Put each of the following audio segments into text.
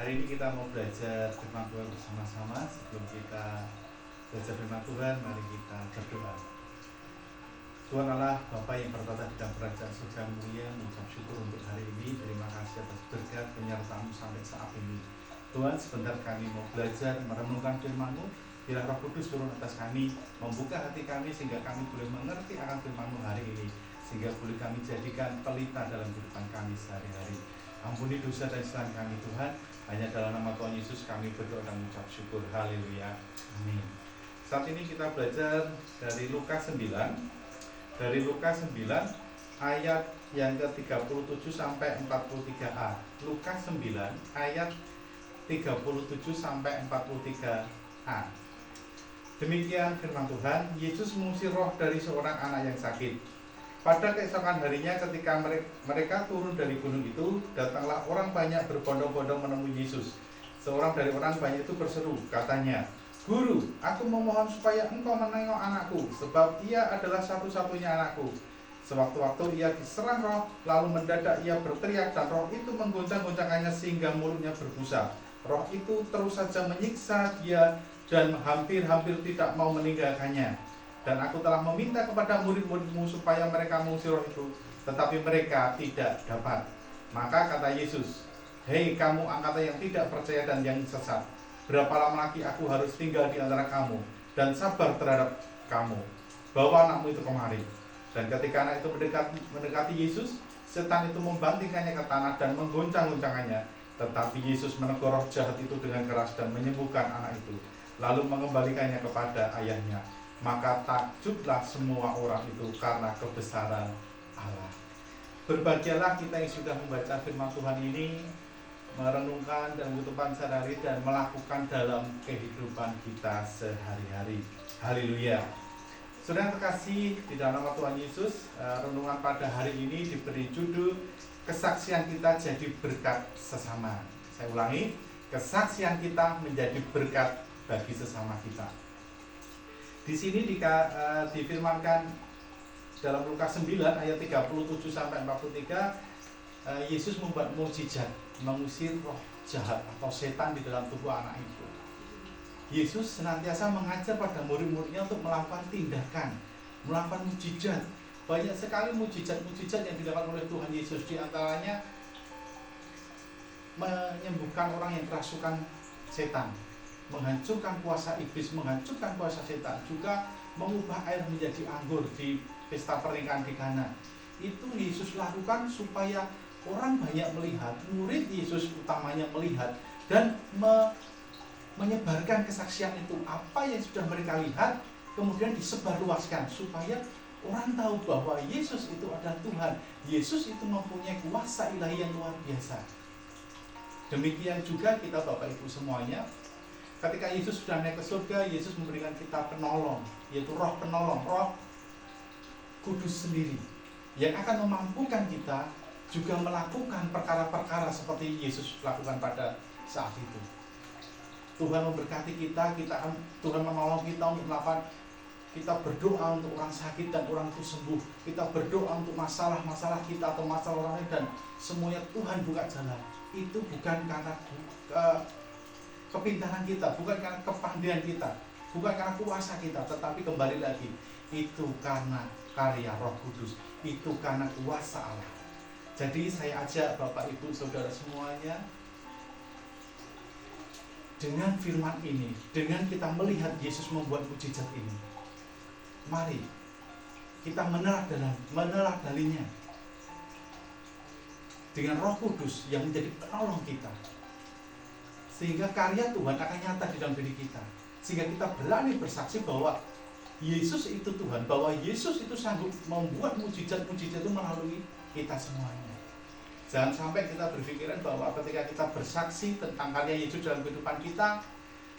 Hari ini kita mau belajar firman Tuhan bersama-sama. Sebelum kita belajar firman Tuhan, mari kita berdoa. Tuhan Allah, Bapa yang bertata di dalam kerajaan surga mulia, mengucap syukur untuk hari ini. Terima kasih atas berkat penyertaan sampai saat ini. Tuhan, sebentar kami mau belajar merenungkan firman-Mu. Biarlah Roh Kudus turun atas kami, membuka hati kami sehingga kami boleh mengerti akan firman-Mu hari ini, sehingga boleh kami jadikan pelita dalam kehidupan kami sehari-hari. Ampuni dosa dan kesalahan kami Tuhan. Hanya dalam nama Tuhan Yesus kami berdoa dan mengucap syukur. Haleluya. Amin. Saat ini kita belajar dari Lukas 9. Dari Lukas 9 ayat yang ke-37 sampai 43a. Lukas 9 ayat 37 sampai 43a. Demikian firman Tuhan. Yesus mengusir roh dari seorang anak yang sakit. Pada keesokan harinya ketika mereka turun dari gunung itu, datanglah orang banyak berbondong-bondong menemui Yesus. Seorang dari orang banyak itu berseru, katanya, "Guru, aku memohon supaya engkau menengok anakku, sebab ia adalah satu-satunya anakku. Sewaktu-waktu ia diserang roh, lalu mendadak ia berteriak dan roh itu menggoncang-goncangkannya sehingga mulutnya berbusa. Roh itu terus saja menyiksa dia dan hampir-hampir tidak mau meninggalkannya. Dan aku telah meminta kepada murid-muridmu supaya mereka mengusir roh itu, tetapi mereka tidak dapat." Maka kata Yesus, "Hei kamu angkatan yang tidak percaya dan yang sesat, berapa lama lagi aku harus tinggal di antara kamu dan sabar terhadap kamu? Bawa anakmu itu kemari." Dan ketika anak itu mendekati Yesus, setan itu membantingkannya ke tanah dan menggoncang-goncangannya. Tetapi Yesus menegur roh jahat itu dengan keras dan menyembuhkan anak itu, lalu mengembalikannya kepada ayahnya. Maka takjublah semua orang itu karena kebesaran Allah. Berbahagialah kita yang sudah membaca firman Tuhan ini, merenungkan dan kehidupan sehari-hari dan melakukan dalam kehidupan kita sehari-hari. Haleluya. Saudara terkasih di dalam nama Tuhan Yesus, renungan pada hari ini diberi judul kesaksian kita jadi berkat sesama. Saya ulangi, kesaksian kita menjadi berkat bagi sesama kita. Di sini difirmankan dalam Lukas 9 ayat 37 sampai 43, Yesus membuat mukjizat mengusir roh jahat atau setan di dalam tubuh anak itu. Yesus senantiasa mengajar pada murid-muridnya untuk melakukan tindakan, melakukan mukjizat. Banyak sekali mukjizat-mukjizat yang dilakukan oleh Tuhan Yesus, di antaranya menyembuhkan orang yang kerasukan setan, menghancurkan kuasa iblis, menghancurkan kuasa setan, juga mengubah air menjadi anggur di pesta pernikahan di Kana. Itu Yesus lakukan supaya orang banyak melihat, murid Yesus utamanya melihat dan menyebarkan kesaksian itu. Apa yang sudah mereka lihat kemudian disebarluaskan supaya orang tahu bahwa Yesus itu adalah Tuhan. Yesus itu mempunyai kuasa ilahi yang luar biasa. Demikian juga kita Bapak Ibu semuanya. Ketika Yesus sudah naik ke surga, Yesus memberikan kita penolong, yaitu roh penolong, roh kudus sendiri, yang akan memampukan kita juga melakukan perkara-perkara seperti Yesus lakukan pada saat itu. Tuhan memberkati kita, Tuhan menolong kita untuk melakukan, kita berdoa untuk orang sakit dan orang itu sembuh. Kita berdoa untuk masalah-masalah kita atau masalah orang lain dan semuanya Tuhan buka jalan. Itu bukan karena kepintaran kita, bukan karena kepandaian kita, bukan karena kuasa kita, tetapi kembali lagi itu karena karya Roh Kudus, itu karena kuasa Allah. Jadi saya ajak Bapak Ibu Saudara semuanya, dengan firman ini, dengan kita melihat Yesus membuat mukjizat ini, mari kita meneladaninya dengan Roh Kudus yang menjadi penolong kita, sehingga karya Tuhan akan nyata di dalam diri kita, sehingga kita berani bersaksi bahwa Yesus itu Tuhan, bahwa Yesus itu sanggup membuat mukjizat-mukjizat itu melalui kita semuanya. Jangan sampai kita berpikiran bahwa ketika kita bersaksi tentang karya Yesus dalam kehidupan kita,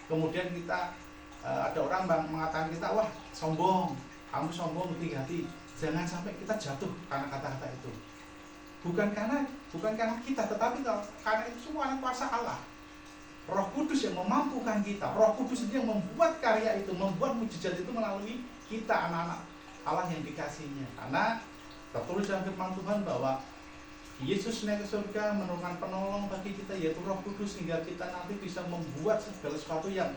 kemudian kita ada orang mengatakan kita, "Wah, sombong, kamu sombong, tinggi hati." Jangan sampai kita jatuh karena kata-kata itu. Bukan karena kita, tetapi karena itu semua kuasa Allah. Roh Kudus yang memampukan kita, Roh Kudus itu yang membuat karya itu, membuat mukjizat itu melalui kita, anak-anak Allah yang dikasihinya. Karena tertulis dalam firman Tuhan bahwa Yesus naik ke surga menurunkan penolong bagi kita, yaitu Roh Kudus, sehingga kita nanti bisa membuat segala sesuatu yang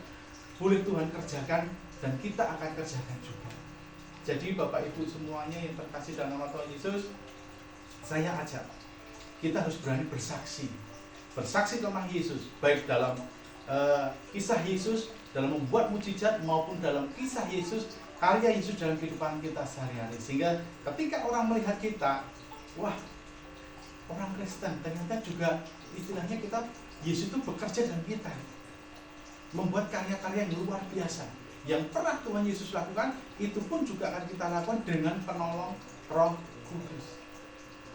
boleh Tuhan kerjakan dan kita akan kerjakan juga. Jadi Bapak Ibu semuanya yang terkasih dalam nama Tuhan Yesus, saya ajak kita harus berani bersaksi tentang Yesus, baik dalam kisah Yesus, dalam membuat mujizat, maupun dalam kisah Yesus, karya Yesus dalam kehidupan kita sehari-hari. Sehingga ketika orang melihat kita, wah, orang Kristen ternyata juga istilahnya kita, Yesus itu bekerja dalam kita, membuat karya-karya yang luar biasa yang pernah Tuhan Yesus lakukan, itu pun juga akan kita lakukan dengan penolong Roh Kudus.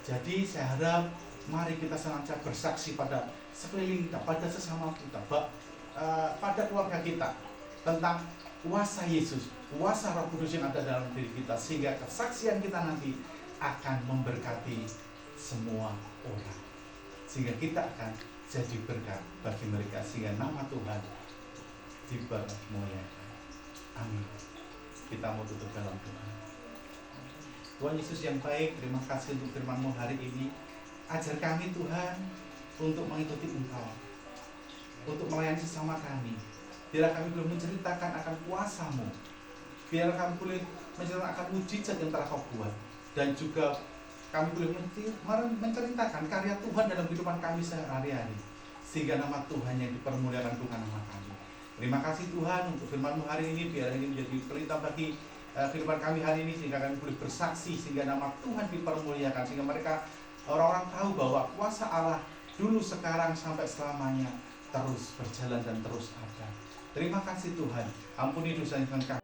Jadi saya harap mari kita senantiasa bersaksi pada sekeliling kita, pada sesama kita, pada keluarga kita, tentang kuasa Yesus, kuasa Roh Kudus yang ada dalam diri kita, sehingga kesaksian kita nanti akan memberkati semua orang, sehingga kita akan jadi berkat bagi mereka, sehingga nama Tuhan dipermuliakan. Amin. Kita mau tutup dalam doa. Tuhan Yesus yang baik, terima kasih untuk firman-Mu hari ini. Ajar kami Tuhan untuk mengikuti Engkau, untuk melayani sesama kami. Biarlah kami boleh menceritakan akan kuasa-Mu, biarlah kami boleh menceritakan akan mujizat yang telah Kau buat, dan juga kami boleh menceritakan karya Tuhan dalam kehidupan kami sehari-hari, sehingga nama Tuhan yang dipermuliakan, bukan nama kami. Terima kasih Tuhan untuk firman-Mu hari ini. Biar ini menjadi pelita bagi kehidupan kami hari ini, sehingga kami boleh bersaksi, sehingga nama Tuhan dipermuliakan, sehingga mereka, orang-orang tahu bahwa kuasa Allah dulu, sekarang, sampai selamanya terus berjalan dan terus ada. Terima kasih Tuhan. Ampuni dosa yang kami